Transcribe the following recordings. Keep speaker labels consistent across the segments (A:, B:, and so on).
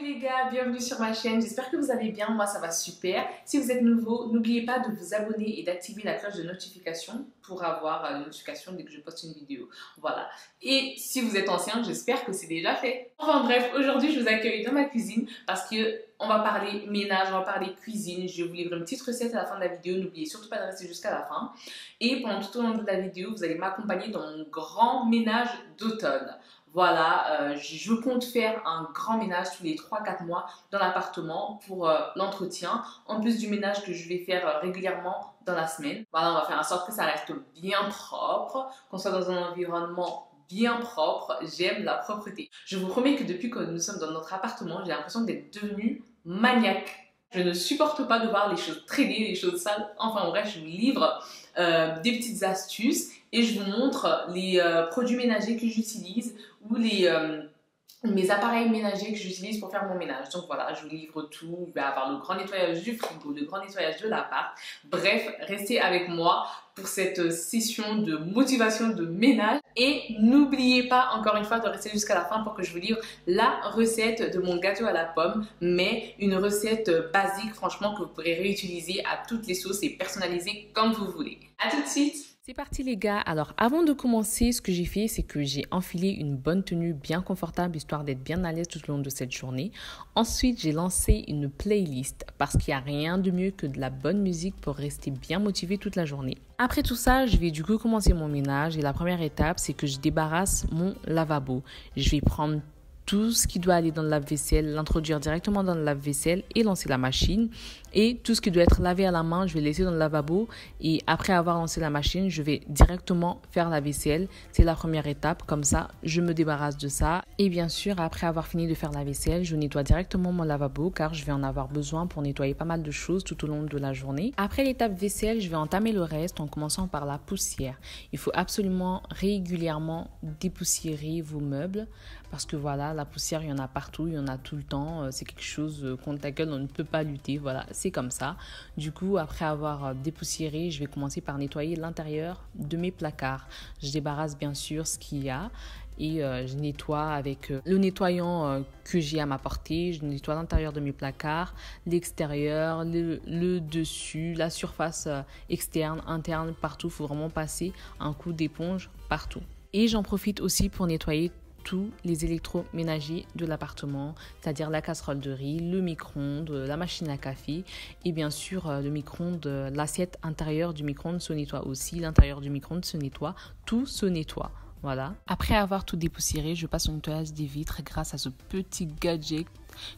A: Salut les gars, bienvenue sur ma chaîne, j'espère que vous allez bien, moi ça va super. Si vous êtes nouveau, n'oubliez pas de vous abonner et d'activer la cloche de notification pour avoir les notifications dès que je poste une vidéo. Voilà. Et si vous êtes ancien, j'espère que c'est déjà fait. Enfin bref, aujourd'hui je vous accueille dans ma cuisine parce que on va parler ménage, on va parler cuisine. Je vais vous livrer une petite recette à la fin de la vidéo, n'oubliez surtout pas de rester jusqu'à la fin. Et pendant tout au long de la vidéo, vous allez m'accompagner dans mon grand ménage d'automne. Voilà, je compte faire un grand ménage tous les 3-4 mois dans l'appartement pour l'entretien, en plus du ménage que je vais faire régulièrement dans la semaine. Voilà, on va faire en sorte que ça reste bien propre, qu'on soit dans un environnement bien propre. J'aime la propreté. Je vous promets que depuis que nous sommes dans notre appartement, j'ai l'impression d'être devenue maniaque. Je ne supporte pas de voir les choses traîner, les choses sales. Enfin bref, je vous livre des petites astuces et je vous montre les produits ménagers que j'utilise ou mes appareils ménagers que j'utilise pour faire mon ménage. Donc voilà, je vous livre tout. Je vais avoir le grand nettoyage du frigo, le grand nettoyage de l'appart. Bref, restez avec moi pour cette session de motivation de ménage. Et n'oubliez pas, encore une fois, de rester jusqu'à la fin pour que je vous livre la recette de mon gâteau à la pomme. Mais une recette basique, franchement, que vous pourrez réutiliser à toutes les sauces et personnaliser comme vous voulez. À tout de suite!
B: C'est parti les gars, alors avant de commencer, ce que j'ai fait, c'est que j'ai enfilé une bonne tenue bien confortable, histoire d'être bien à l'aise tout au long de cette journée. Ensuite, j'ai lancé une playlist, parce qu'il n'y a rien de mieux que de la bonne musique pour rester bien motivé toute la journée. Après tout ça, je vais du coup commencer mon ménage, et la première étape, c'est que je débarrasse mon lavabo. Je vais prendre tout ce qui doit aller dans le lave-vaisselle, l'introduire directement dans le lave-vaisselle et lancer la machine. Et tout ce qui doit être lavé à la main, je vais laisser dans le lavabo. Et après avoir lancé la machine, je vais directement faire la vaisselle. C'est la première étape. Comme ça, je me débarrasse de ça. Et bien sûr, après avoir fini de faire la vaisselle, je nettoie directement mon lavabo car je vais en avoir besoin pour nettoyer pas mal de choses tout au long de la journée. Après l'étape vaisselle, je vais entamer le reste en commençant par la poussière. Il faut absolument régulièrement dépoussiérer vos meubles parce que voilà, la poussière, il y en a partout, il y en a tout le temps. C'est quelque chose contre laquelle on ne peut pas lutter. Voilà, c'est comme ça. Du coup, après avoir dépoussiéré, je vais commencer par nettoyer l'intérieur de mes placards. Je débarrasse bien sûr ce qu'il y a et je nettoie avec le nettoyant que j'ai à ma portée. Je nettoie l'intérieur de mes placards, l'extérieur, le dessus, la surface externe, interne, partout. Il faut vraiment passer un coup d'éponge partout. Et j'en profite aussi pour nettoyer tous les électroménagers de l'appartement, c'est-à-dire la casserole de riz, le micro-ondes, la machine à café et bien sûr le micro-ondes, l'assiette intérieure du micro-ondes se nettoie aussi, l'intérieur du micro-ondes se nettoie, tout se nettoie. Voilà. Après avoir tout dépoussiéré, je passe au nettoyage des vitres grâce à ce petit gadget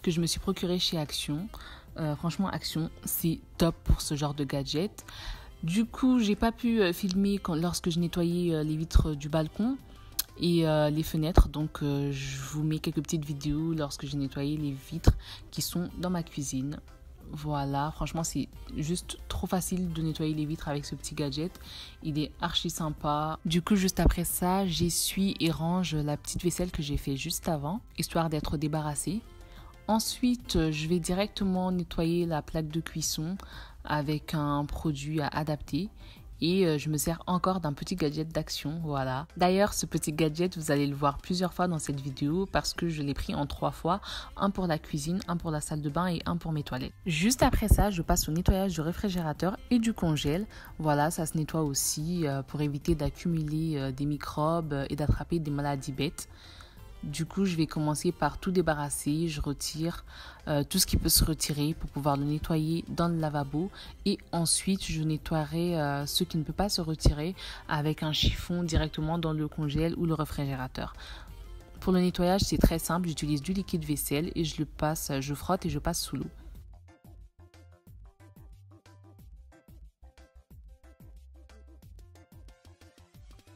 B: que je me suis procuré chez Action. Franchement, Action, c'est top pour ce genre de gadget. Du coup, j'ai pas pu filmer lorsque je nettoyais les vitres du balcon et les fenêtres, donc je vous mets quelques petites vidéos lorsque j'ai nettoyé les vitres qui sont dans ma cuisine. Voilà, franchement c'est juste trop facile de nettoyer les vitres avec ce petit gadget, il est archi sympa. Du coup juste après ça, j'essuie et range la petite vaisselle que j'ai fait juste avant, histoire d'être débarrassée. Ensuite, je vais directement nettoyer la plaque de cuisson avec un produit à adapter. Et je me sers encore d'un petit gadget d'Action, voilà. D'ailleurs, ce petit gadget, vous allez le voir plusieurs fois dans cette vidéo parce que je l'ai pris en 3 fois. Un pour la cuisine, un pour la salle de bain et un pour mes toilettes. Juste après ça, je passe au nettoyage du réfrigérateur et du congèle. Voilà, ça se nettoie aussi pour éviter d'accumuler des microbes et d'attraper des maladies bêtes. Du coup, je vais commencer par tout débarrasser. Je retire tout ce qui peut se retirer pour pouvoir le nettoyer dans le lavabo. Et ensuite, je nettoierai ce qui ne peut pas se retirer avec un chiffon directement dans le congèle ou le réfrigérateur. Pour le nettoyage, c'est très simple. J'utilise du liquide vaisselle et je frotte et je passe sous l'eau.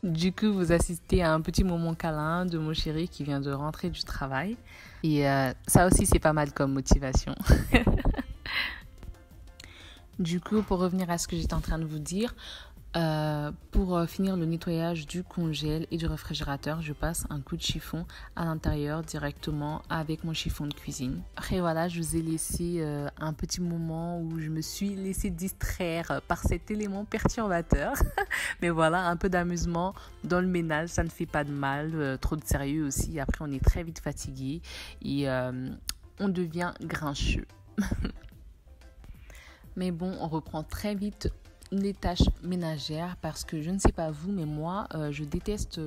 B: Du coup, vous assistez à un petit moment câlin de mon chéri qui vient de rentrer du travail. Et ça aussi, c'est pas mal comme motivation. Du coup, pour revenir à ce que j'étais en train de vous dire, pour finir le nettoyage du congèle et du réfrigérateur, je passe un coup de chiffon à l'intérieur directement avec mon chiffon de cuisine. Après voilà, je vous ai laissé un petit moment où je me suis laissée distraire par cet élément perturbateur. Mais voilà, un peu d'amusement dans le ménage, ça ne fait pas de mal. Trop de sérieux aussi, après on est très vite fatigué. Et on devient grincheux. Mais bon, on reprend très vite les tâches ménagères parce que je ne sais pas vous, mais moi, je déteste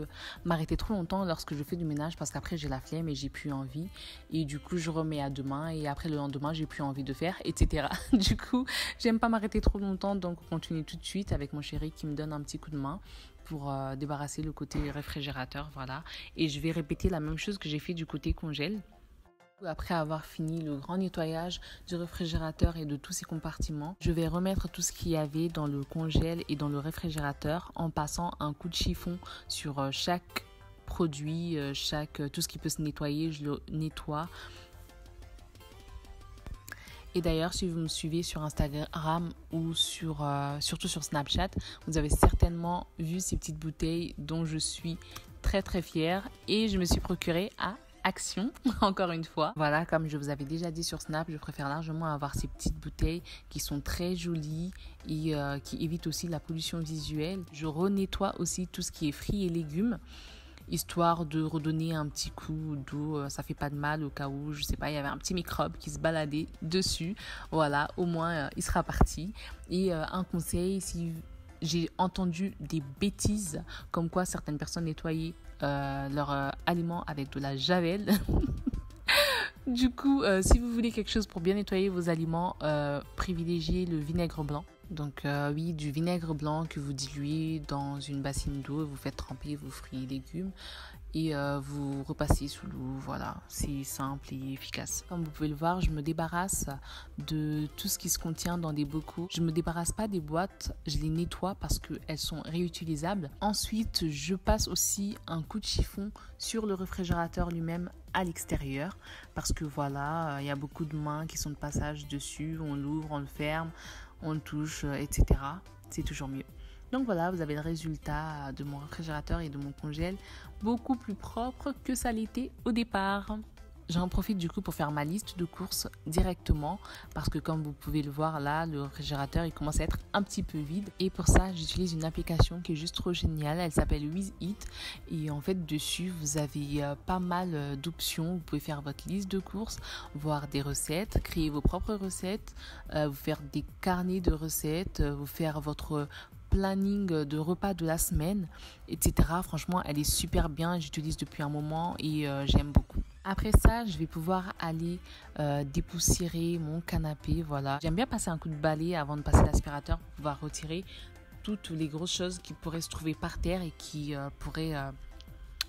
B: m'arrêter trop longtemps lorsque je fais du ménage parce qu'après j'ai la flemme et j'ai plus envie. Et du coup, je remets à demain et après le lendemain, j'ai plus envie de faire, etc. Du coup, j'aime pas m'arrêter trop longtemps, donc on continue tout de suite avec mon chéri qui me donne un petit coup de main pour débarrasser le côté réfrigérateur, voilà. Et je vais répéter la même chose que j'ai fait du côté congèle. Après avoir fini le grand nettoyage du réfrigérateur et de tous ses compartiments, je vais remettre tout ce qu'il y avait dans le congèle et dans le réfrigérateur en passant un coup de chiffon sur chaque produit, tout ce qui peut se nettoyer, je le nettoie. Et d'ailleurs, si vous me suivez sur Instagram ou surtout sur Snapchat, vous avez certainement vu ces petites bouteilles dont je suis très très fière et je me suis procuré à Action, encore une fois. Voilà, comme je vous avais déjà dit sur Snap, je préfère largement avoir ces petites bouteilles qui sont très jolies et qui évitent aussi la pollution visuelle. Je renettoie aussi tout ce qui est fruits et légumes, histoire de redonner un petit coup d'eau. Ça fait pas de mal au cas où, je sais pas, il y avait un petit microbe qui se baladait dessus. Voilà, au moins il sera parti. Et un conseil, si j'ai entendu des bêtises comme quoi certaines personnes nettoyaient leurs aliments avec de la javel. Du coup, si vous voulez quelque chose pour bien nettoyer vos aliments, privilégiez le vinaigre blanc. Donc oui, du vinaigre blanc que vous diluez dans une bassine d'eau, vous faites tremper vos fruits et légumes et vous repassez sous l'eau. Voilà, c'est simple et efficace. Comme vous pouvez le voir, je me débarrasse de tout ce qui se contient dans des bocaux. Je me débarrasse pas des boîtes, je les nettoie parce qu'elles sont réutilisables. Ensuite, je passe aussi un coup de chiffon sur le réfrigérateur lui-même à l'extérieur parce que voilà, il y a beaucoup de mains qui sont de passage dessus. On l'ouvre, on le ferme, on le touche, etc. C'est toujours mieux. Donc voilà, vous avez le résultat de mon réfrigérateur et de mon congèle beaucoup plus propre que ça l'était au départ. J'en profite du coup pour faire ma liste de courses directement parce que comme vous pouvez le voir là, le réfrigérateur il commence à être un petit peu vide et pour ça j'utilise une application qui est juste trop géniale, elle s'appelle With It et en fait dessus vous avez pas mal d'options, vous pouvez faire votre liste de courses, voir des recettes, créer vos propres recettes, vous faire des carnets de recettes, vous faire votre planning de repas de la semaine, etc. Franchement, elle est super bien, j'utilise depuis un moment et j'aime beaucoup. Après ça, je vais pouvoir aller dépoussiérer mon canapé, voilà. J'aime bien passer un coup de balai avant de passer l'aspirateur pour pouvoir retirer toutes les grosses choses qui pourraient se trouver par terre et qui pourraient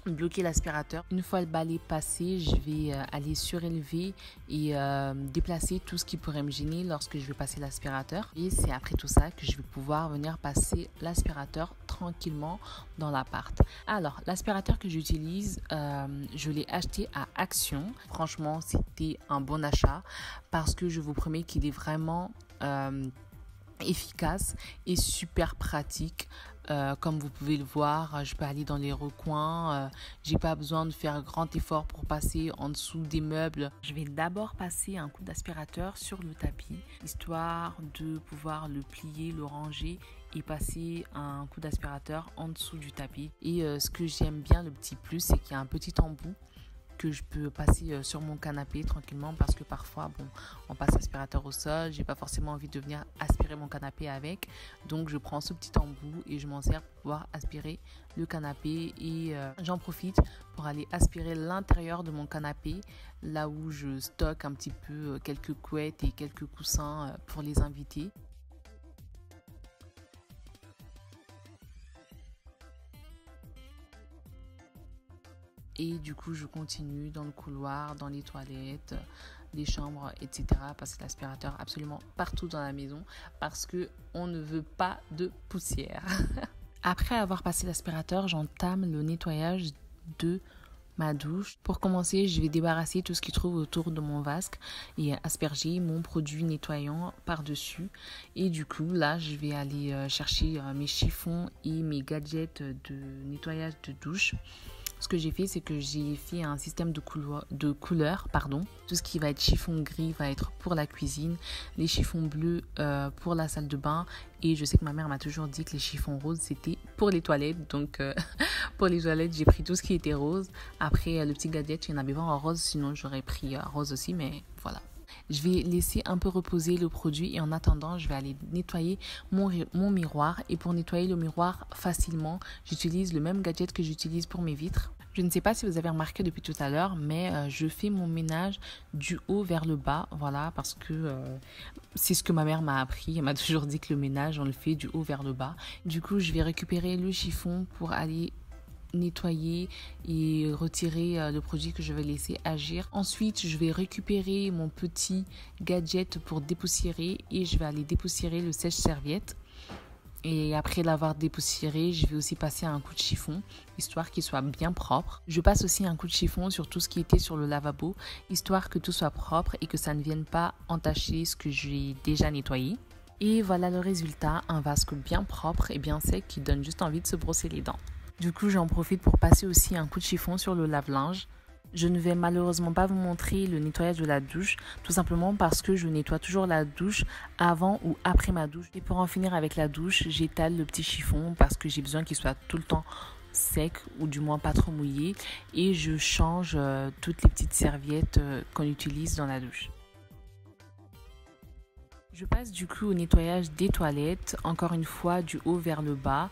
B: bloquer l'aspirateur. Une fois le balai passé, je vais aller surélever et déplacer tout ce qui pourrait me gêner lorsque je vais passer l'aspirateur. Et c'est après tout ça que je vais pouvoir venir passer l'aspirateur tranquillement dans l'appart. Alors, l'aspirateur que j'utilise, je l'ai acheté à Action. Franchement, c'était un bon achat parce que je vous promets qu'il est vraiment efficace et super pratique. Comme vous pouvez le voir, je peux aller dans les recoins, j'ai pas besoin de faire un grand effort pour passer en dessous des meubles. Je vais d'abord passer un coup d'aspirateur sur le tapis histoire de pouvoir le plier, le ranger et passer un coup d'aspirateur en dessous du tapis. Et ce que j'aime bien, le petit plus, c'est qu'il y a un petit embout que je peux passer sur mon canapé tranquillement parce que parfois on passe l'aspirateur au sol, j'ai pas forcément envie de venir aspirer mon canapé avec, donc je prends ce petit embout et je m'en sers pour pouvoir aspirer le canapé et j'en profite pour aller aspirer l'intérieur de mon canapé là où je stocke un petit peu quelques couettes et quelques coussins pour les invités. Et du coup, je continue dans le couloir, dans les toilettes, les chambres, etc. Passer l'aspirateur absolument partout dans la maison parce qu'on ne veut pas de poussière. Après avoir passé l'aspirateur, j'entame le nettoyage de ma douche. Pour commencer, je vais débarrasser tout ce qui trouve autour de mon vasque et asperger mon produit nettoyant par-dessus. Et du coup, là, je vais aller chercher mes chiffons et mes gadgets de nettoyage de douche. Ce que j'ai fait, c'est que j'ai fait un système de couleurs. Tout ce qui va être chiffon gris va être pour la cuisine, les chiffons bleus pour la salle de bain. Et je sais que ma mère m'a toujours dit que les chiffons roses, c'était pour les toilettes. Donc, pour les toilettes, j'ai pris tout ce qui était rose. Après, le petit gadget, il y en avait pas en rose, sinon j'aurais pris rose aussi, mais voilà. Je vais laisser un peu reposer le produit et en attendant, je vais aller nettoyer mon miroir. Et pour nettoyer le miroir facilement, j'utilise le même gadget que j'utilise pour mes vitres. Je ne sais pas si vous avez remarqué depuis tout à l'heure, mais je fais mon ménage du haut vers le bas. Voilà, parce que c'est ce que ma mère m'a appris. Elle m'a toujours dit que le ménage, on le fait du haut vers le bas. Du coup, je vais récupérer le chiffon pour aller nettoyer et retirer le produit que je vais laisser agir. Ensuite, je vais récupérer mon petit gadget pour dépoussiérer et je vais aller dépoussiérer le sèche-serviette. Et après l'avoir dépoussiéré, je vais aussi passer un coup de chiffon, histoire qu'il soit bien propre. Je passe aussi un coup de chiffon sur tout ce qui était sur le lavabo, histoire que tout soit propre et que ça ne vienne pas entacher ce que j'ai déjà nettoyé. Et voilà le résultat, un vasque bien propre et bien sec qui donne juste envie de se brosser les dents. Du coup, j'en profite pour passer aussi un coup de chiffon sur le lave-linge. Je ne vais malheureusement pas vous montrer le nettoyage de la douche, tout simplement parce que je nettoie toujours la douche avant ou après ma douche. Et pour en finir avec la douche, j'étale le petit chiffon parce que j'ai besoin qu'il soit tout le temps sec ou du moins pas trop mouillé. Et je change toutes les petites serviettes qu'on utilise dans la douche. Je passe du coup au nettoyage des toilettes, encore une fois du haut vers le bas.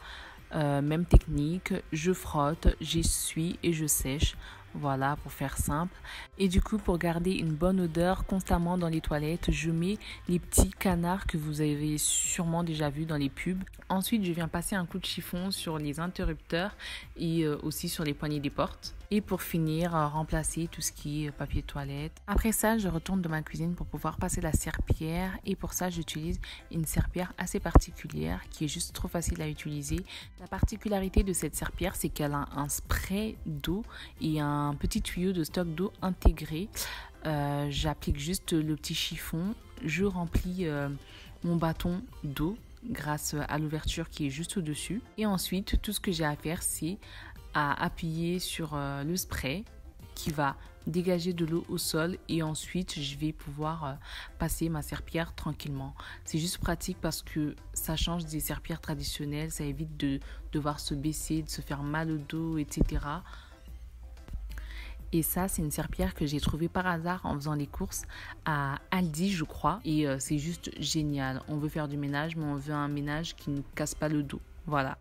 B: Même technique, je frotte, j'essuie et je sèche. Voilà, pour faire simple. Et du coup, pour garder une bonne odeur constamment dans les toilettes, je mets les petits canards que vous avez sûrement déjà vus dans les pubs. Ensuite, je viens passer un coup de chiffon sur les interrupteurs et aussi sur les poignées des portes. Et pour finir, remplacer tout ce qui est papier toilette. Après ça, je retourne dans ma cuisine pour pouvoir passer la serpillière. Et pour ça, j'utilise une serpillière assez particulière qui est juste trop facile à utiliser. La particularité de cette serpillière, c'est qu'elle a un spray d'eau et un petit tuyau de stock d'eau intégré. J'applique juste le petit chiffon. Je remplis mon bâton d'eau grâce à l'ouverture qui est juste au-dessus. Et ensuite, tout ce que j'ai à faire, c'est à appuyer sur le spray qui va dégager de l'eau au sol et ensuite je vais pouvoir passer ma serpillière tranquillement. C'est juste pratique parce que ça change des serpillères traditionnelles, ça évite de devoir se baisser, de se faire mal au dos, etc. Et ça, c'est une serpillière que j'ai trouvée par hasard en faisant les courses à Aldi, je crois. Et c'est juste génial. On veut faire du ménage, mais on veut un ménage qui ne casse pas le dos. Voilà.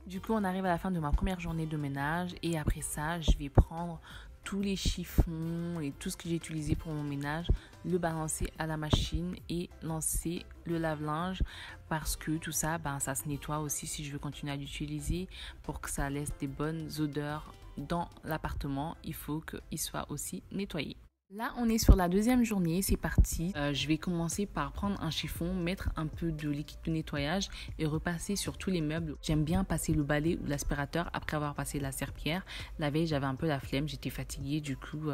B: Du coup, on arrive à la fin de ma première journée de ménage et après ça, je vais prendre tous les chiffons et tout ce que j'ai utilisé pour mon ménage, le balancer à la machine et lancer le lave-linge parce que tout ça, ça se nettoie aussi si je veux continuer à l'utiliser pour que ça laisse des bonnes odeurs dans l'appartement. Il faut qu'il soit aussi nettoyé. Là, on est sur la deuxième journée, c'est parti. Je vais commencer par prendre un chiffon, mettre un peu de liquide de nettoyage et repasser sur tous les meubles. J'aime bien passer le balai ou l'aspirateur après avoir passé la serpillière. La veille, j'avais un peu la flemme, j'étais fatiguée, du coup,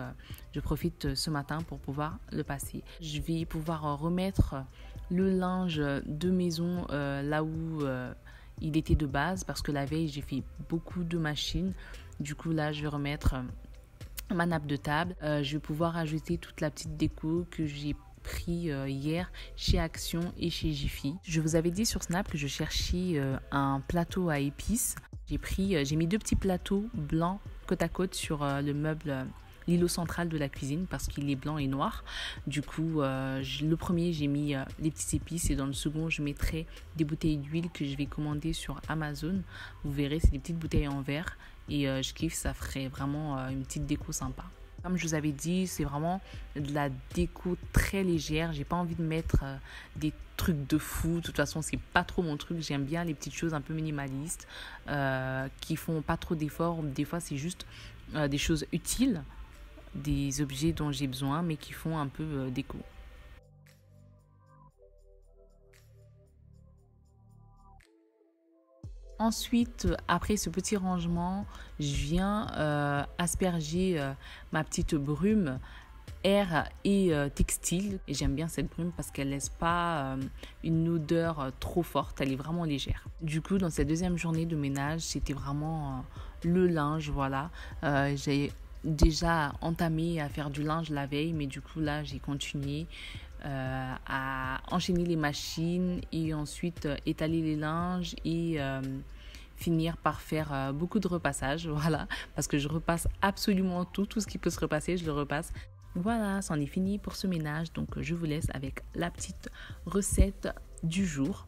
B: je profite ce matin pour pouvoir le passer. Je vais pouvoir remettre le linge de maison là où il était de base parce que la veille, j'ai fait beaucoup de machines. Du coup, là, je vais remettre ma nappe de table. Je vais pouvoir ajouter toute la petite déco que j'ai pris hier chez Action et chez Jiffy. Je vous avais dit sur Snap que je cherchais un plateau à épices. J'ai mis 2 petits plateaux blancs côte à côte sur le meuble l'îlot central de la cuisine parce qu'il est blanc et noir. Du coup, le premier, j'ai mis les petites épices et dans le second, je mettrai des bouteilles d'huile que je vais commander sur Amazon. Vous verrez, c'est des petites bouteilles en verre et je kiffe, ça ferait vraiment une petite déco sympa. Comme je vous avais dit, c'est vraiment de la déco très légère. J'ai pas envie de mettre des trucs de fou. De toute façon, c'est pas trop mon truc. J'aime bien les petites choses un peu minimalistes qui font pas trop d'efforts. Des fois, c'est juste des choses utiles, des objets dont j'ai besoin, mais qui font un peu déco. Ensuite, après ce petit rangement, je viens asperger ma petite brume air et textile. Et j'aime bien cette brume parce qu'elle laisse pas une odeur trop forte, elle est vraiment légère. Du coup, dans cette deuxième journée de ménage, c'était vraiment le linge, voilà. J'ai déjà entamé à faire du linge la veille, mais du coup là j'ai continué à enchaîner les machines et ensuite étaler les linges et finir par faire beaucoup de repassage, voilà, parce que je repasse absolument tout ce qui peut se repasser, je le repasse. Voilà, c'en est fini pour ce ménage, donc je vous laisse avec la petite recette du jour.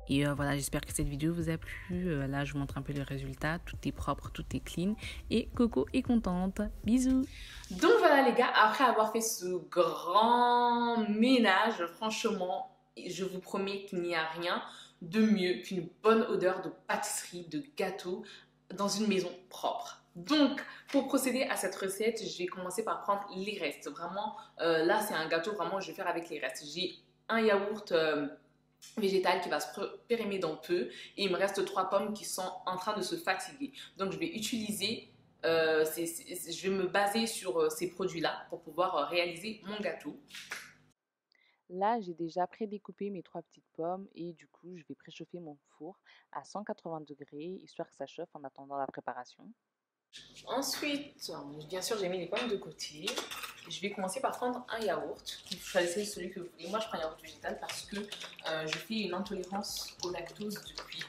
B: Et voilà, j'espère que cette vidéo vous a plu. Là, je vous montre un peu le résultat. Tout est propre, tout est clean. Et Coco est contente. Bisous.
A: Donc voilà les gars, après avoir fait ce grand ménage, franchement, je vous promets qu'il n'y a rien de mieux qu'une bonne odeur de pâtisserie, de gâteau dans une maison propre. Donc, pour procéder à cette recette, je vais commencer par prendre les restes. Vraiment, là, c'est un gâteau, vraiment, je vais faire avec les restes. J'ai un yaourt végétal qui va se périmer dans peu et il me reste 3 pommes qui sont en train de se fatiguer. Donc, je vais utiliser, je vais me baser sur ces produits-là pour pouvoir réaliser mon gâteau.
B: Là, j'ai déjà prédécoupé mes 3 petites pommes et du coup, je vais préchauffer mon four à 180 degrés, histoire que ça chauffe en attendant la préparation.
A: Ensuite, bien sûr, j'ai mis les pommes de côté. Je vais commencer par prendre un yaourt. Vous choisissez celui que vous voulez. Moi, je prends un yaourt végétal parce que je fais une intolérance au lactose depuis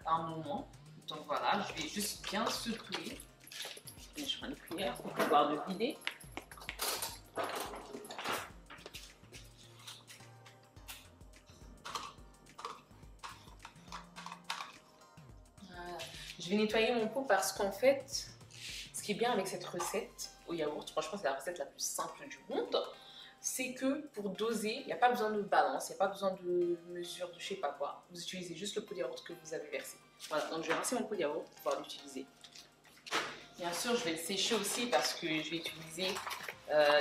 A: un moment. Donc voilà, je vais juste bien secouer. Et je prends une cuillère pour pouvoir le vider. Voilà. Je vais nettoyer mon pot parce qu'en fait, ce qui est bien avec cette recette au yaourt, franchement c'est la recette la plus simple du monde, c'est que pour doser, il n'y a pas besoin de balance, il n'y a pas besoin de mesure de je sais pas quoi. Vous utilisez juste le pot de yaourt que vous avez versé. Voilà, donc je vais rincer mon pot de yaourt pour pouvoir l'utiliser. Bien sûr, je vais le sécher aussi parce que je vais utiliser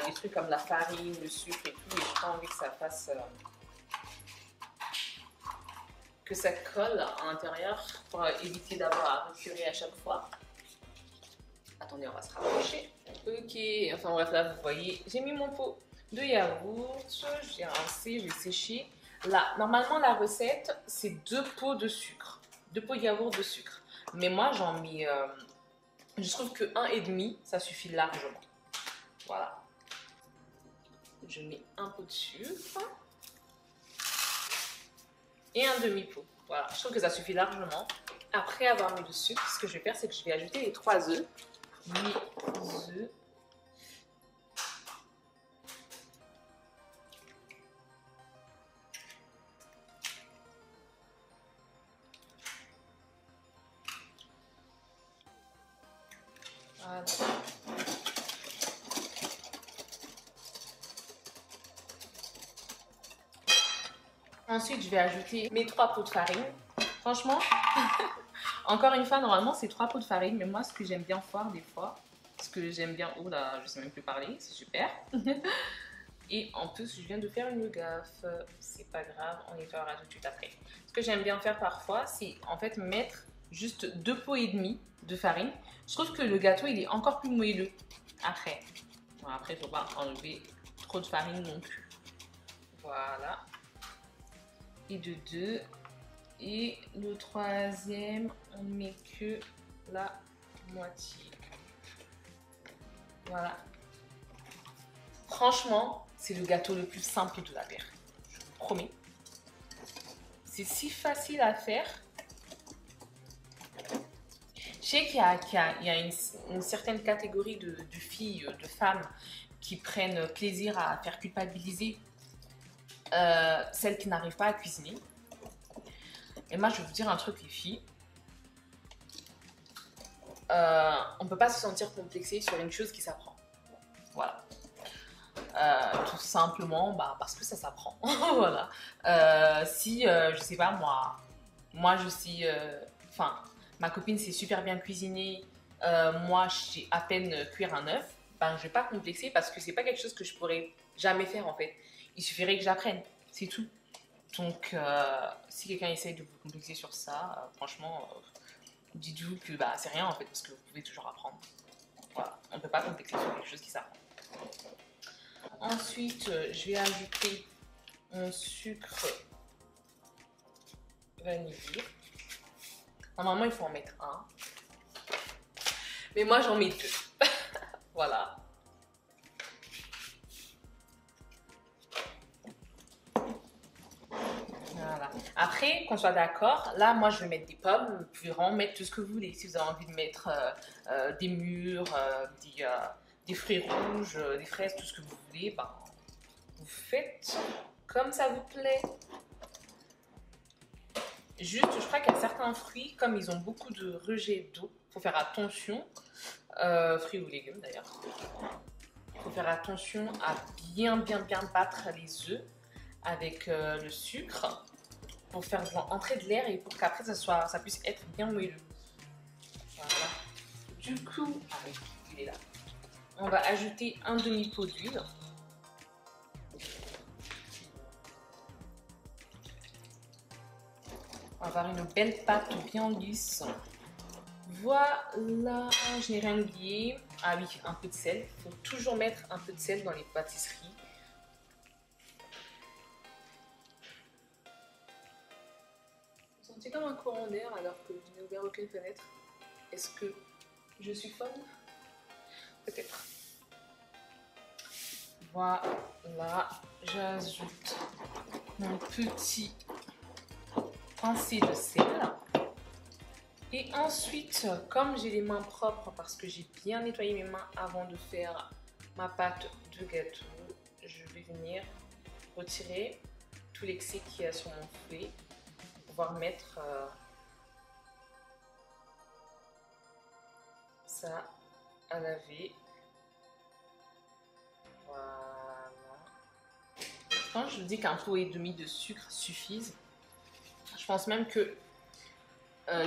A: des trucs comme la farine, le sucre et tout, et j'ai pas envie que ça fasse... que ça colle à l'intérieur pour éviter d'avoir à récurer à chaque fois. Attendez, on va se rapprocher. Ok, enfin bref, là vous voyez, j'ai mis mon pot de yaourt, j'ai rincé, j'ai séché. Là, normalement la recette, c'est 2 pots de sucre, 2 pots de yaourt de sucre. Mais moi j'en mets, je trouve que 1,5, ça suffit largement. Voilà. Je mets un pot de sucre et un demi-pot. Voilà, je trouve que ça suffit largement. Après avoir mis le sucre, ce que je vais faire, c'est que je vais ajouter les 3 œufs. Mes œufs. Voilà. Ensuite, je vais ajouter mes 3 pots de farine. Franchement, encore une fois, normalement, c'est 3 pots de farine. Mais moi, ce que j'aime bien faire des fois, ce que j'aime bien... Oh là, je sais même plus parler, c'est super. Et en plus, je viens de faire une gaffe. C'est pas grave, on nettoiera tout de suite après. Ce que j'aime bien faire parfois, c'est en fait mettre juste 2 pots et demi de farine. Je trouve que le gâteau, il est encore plus moelleux après. Bon, après, il ne faut pas enlever trop de farine non plus. Voilà. Et de 2. Et le 3e, on ne met que la moitié. Voilà. Franchement, c'est le gâteau le plus simple de la terre. Je vous promets. C'est si facile à faire. Je sais qu'il y a une certaine catégorie de filles, de femmes qui prennent plaisir à faire culpabiliser celles qui n'arrivent pas à cuisiner. Et moi, je vais vous dire un truc, les filles. On ne peut pas se sentir complexé sur une chose qui s'apprend. Voilà. Tout simplement parce que ça s'apprend. Voilà. Si, je sais pas, moi je suis... Enfin, ma copine sait super bien cuisiner. Moi, je sais à peine cuire un œuf. Ben, je vais pas complexer parce que c'est pas quelque chose que je pourrais jamais faire en fait. Il suffirait que j'apprenne. C'est tout. Donc, si quelqu'un essaye de vous complexer sur ça, franchement, dites-vous que c'est rien en fait, parce que vous pouvez toujours apprendre. Voilà, on ne peut pas complexer sur quelque chose qui s'apprend. Ensuite, je vais ajouter mon sucre vanillé. Normalement, il faut en mettre un.
B: Mais moi, j'en mets 2. Voilà. Voilà. Après, qu'on soit d'accord, là, moi, je vais mettre des pommes. Vous pouvez vraiment mettre tout ce que vous voulez. Si vous avez envie de mettre des mûres, des fruits rouges, des fraises, tout ce que vous voulez, ben, vous faites comme ça vous plaît. Juste, je crois qu'il y a certains fruits, comme ils ont beaucoup de rejet d'eau, il faut faire attention. Fruits ou légumes d'ailleurs. Il faut faire attention à bien battre les œufs avec le sucre pour faire entrer de l'air et pour qu'après ça puisse être bien moelleux. Voilà. Du coup, il est là. On va ajouter un demi-pot d'huile. On va avoir une belle pâte bien lisse. Voilà, je n'ai rien oublié. Ah oui, un peu de sel. Il faut toujours mettre un peu de sel dans les pâtisseries. Vous sentez comme un courant d'air alors que je n'ai ouvert aucune fenêtre. Est-ce que je suis folle? Peut-être. Voilà, j'ajoute mon petit pincée de sel. Et ensuite, comme j'ai les mains propres parce que j'ai bien nettoyé mes mains avant de faire ma pâte de gâteau, je vais venir retirer tout l'excès qu'il y a sur mon fouet pour pouvoir mettre ça à laver. Voilà. Quand je vous dis qu'un pot et demi de sucre suffisent, je pense même que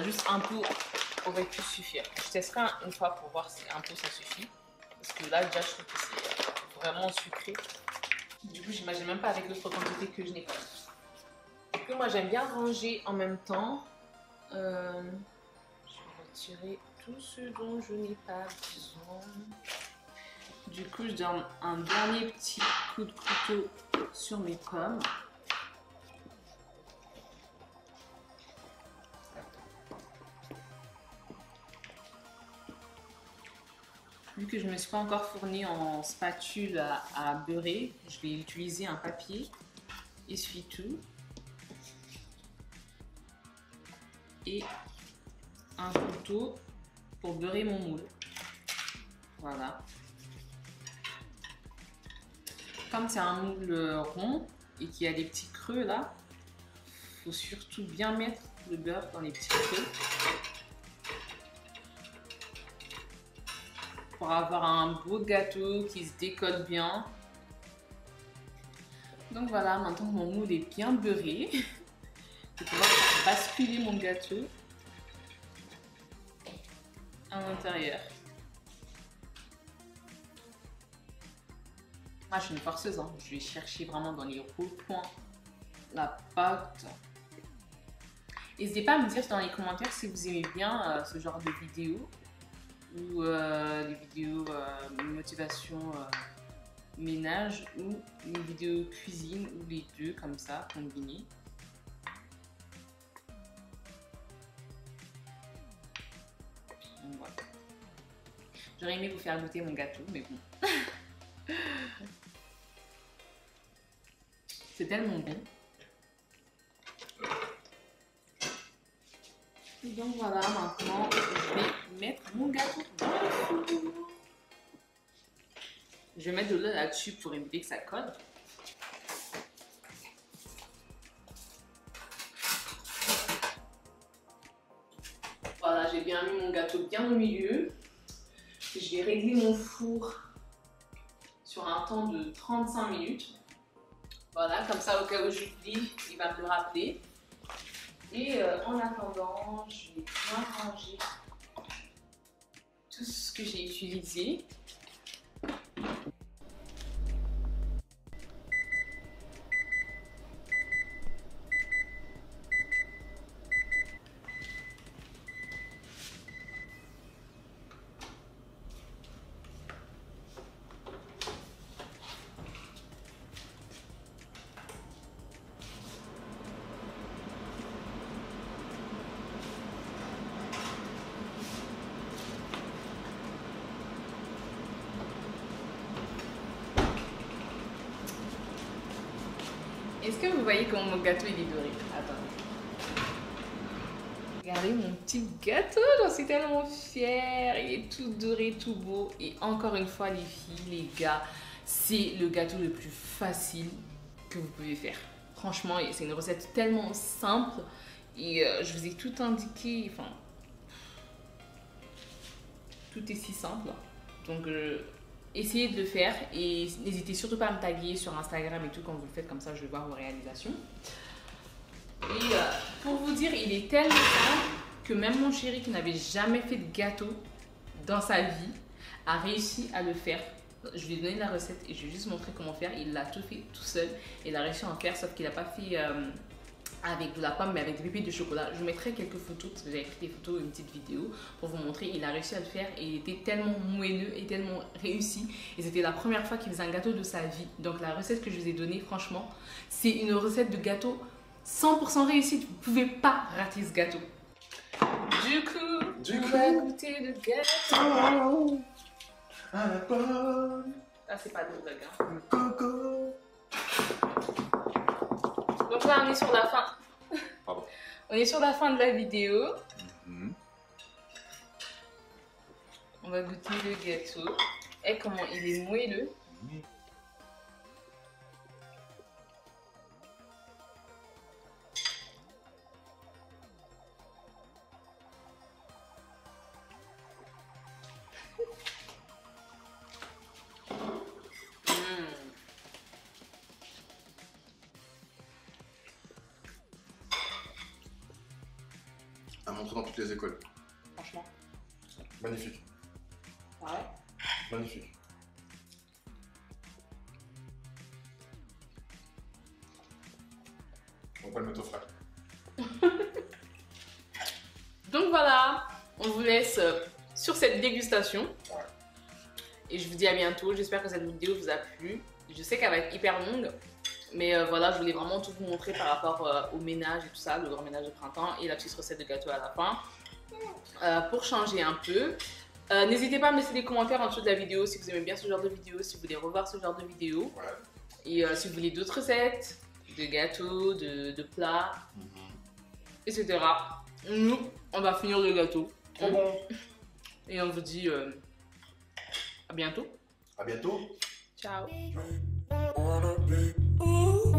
B: juste un pot aurait pu suffire. Je testerai une fois pour voir si un pot ça suffit. Parce que là, déjà, je trouve que c'est vraiment sucré. Du coup, j'imagine même pas avec l'autre quantité que je n'ai pas. Du coup, moi, j'aime bien ranger en même temps. Je vais retirer tout ce dont je n'ai pas besoin. Du coup, je donne un dernier petit coup de couteau sur mes pommes. Vu que je ne me suis pas encore fournie en spatule à beurrer, je vais utiliser un papier essuie-tout et un couteau pour beurrer mon moule. Voilà. Comme c'est un moule rond et qu'il y a des petits creux là, il faut surtout bien mettre le beurre dans les petits creux pour avoir un beau gâteau qui se décolle bien. Donc voilà, maintenant que mon moule est bien beurré, je vais pouvoir basculer mon gâteau à l'intérieur. Moi, je suis une forceuse, hein. Je vais chercher vraiment dans les recoins la pâte. N'hésitez pas à me dire dans les commentaires si vous aimez bien ce genre de vidéos ou des vidéos motivation ménage ou les vidéos cuisine ou les deux comme ça combinés. Donc, voilà. J'aurais aimé vous faire goûter mon gâteau, mais bon. C'est tellement bon. Et donc voilà, maintenant je vais mettre mon gâteau dans le four. Je vais mettre de l'eau là-dessus pour éviter que ça colle. Voilà, j'ai bien mis mon gâteau bien au milieu. Je vais régler mon four sur un temps de 35 minutes. Voilà, comme ça au cas où j'oublie, il va me le rappeler. Et en attendant, je vais bien ranger tout ce que j'ai utilisé.
A: Est-ce que vous voyez comment mon gâteau il est doré? Attendez. Regardez mon petit gâteau, j'en suis tellement fière. Il est tout doré, tout beau. Et encore une fois, les filles, les gars, c'est le gâteau le plus facile que vous pouvez faire. Franchement, c'est une recette tellement simple. Et je vous ai tout indiqué. Enfin, tout est si simple. Donc, essayez de le faire. Et n'hésitez surtout pas à me taguer sur Instagram et tout quand vous le faites. Comme ça, je vais voir vos réalisations. Et pour vous dire, il est tellement simple que même mon chéri qui n'avait jamais fait de gâteau dans sa vie a réussi à le faire. Je lui ai donné la recette et je lui ai juste montré comment faire. Il l'a tout fait tout seul. Il a réussi à en faire, sauf qu'il n'a pas fait avec de la pomme mais avec des pépites de chocolat. Je vous mettrai quelques photos parce que j'avais pris des photos, une petite vidéo pour vous montrer. Il a réussi à le faire et il était tellement moelleux et tellement réussi. Et c'était la première fois qu'il faisait un gâteau de sa vie. Donc la recette que je vous ai donnée, franchement, c'est une recette de gâteau 100% réussite, vous pouvez pas rater ce gâteau. Du coup, on va goûter le gâteau.
C: À la pomme.
A: Ah, c'est pas de blague, hein.
C: Le coco.
A: Donc là, on est sur la fin.
C: Pardon.
A: On est sur la fin de la vidéo. On va goûter le gâteau. Et comment il est moelleux.
C: À montrer dans toutes les écoles.
A: Franchement.
C: Magnifique.
A: Ouais.
C: Magnifique. On va pas le mettre au frais.
A: Donc voilà, on vous laisse sur cette dégustation.
C: Ouais.
A: Et je vous dis à bientôt. J'espère que cette vidéo vous a plu. Je sais qu'elle va être hyper longue. Mais voilà, je voulais vraiment tout vous montrer par rapport au ménage et tout ça, le grand ménage de printemps et la petite recette de gâteau à la fin. Pour changer un peu. N'hésitez pas à me laisser des commentaires en dessous de la vidéo si vous aimez bien ce genre de vidéo, si vous voulez revoir ce genre de vidéo.
C: Ouais.
A: Et si vous voulez d'autres recettes, de gâteaux, de plats, etc. Nous, on va finir le gâteau.
C: Trop bon.
A: Et on vous dit à bientôt.
C: À bientôt.
A: Ciao.
D: Wanna be, ooh,